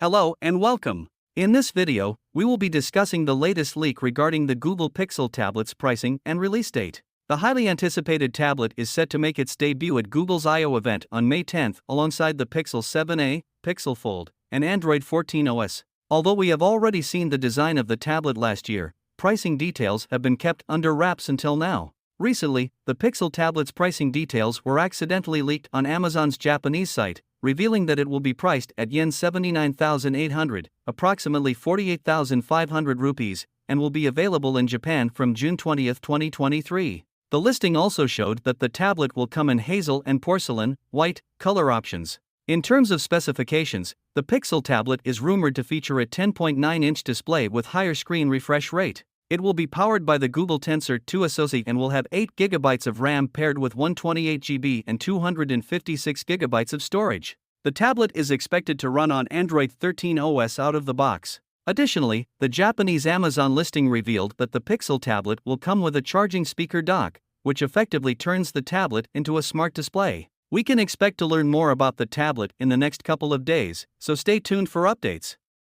Hello and welcome. In this video, we will be discussing the latest leak regarding the Google Pixel tablet's pricing and release date. The highly anticipated tablet is set to make its debut at Google's I/O event on May 10th alongside the Pixel 7a, Pixel Fold, and Android 14 OS. Although we have already seen the design of the tablet last year, pricing details have been kept under wraps until now. Recently, the Pixel tablet's pricing details were accidentally leaked on Amazon's Japanese site, revealing that it will be priced at Yen 79,800, approximately 48,500 rupees, and will be available in Japan from June 20, 2023. The listing also showed that the tablet will come in hazel and porcelain, white, color options. In terms of specifications, the Pixel tablet is rumored to feature a 10.9-inch display with higher screen refresh rate. It will be powered by the Google Tensor G2 SoC and will have 8GB of RAM paired with 128GB and 256GB of storage. The tablet is expected to run on Android 13 OS out of the box. Additionally, the Japanese Amazon listing revealed that the Pixel tablet will come with a charging speaker dock, which effectively turns the tablet into a smart display. We can expect to learn more about the tablet in the next couple of days, so stay tuned for updates.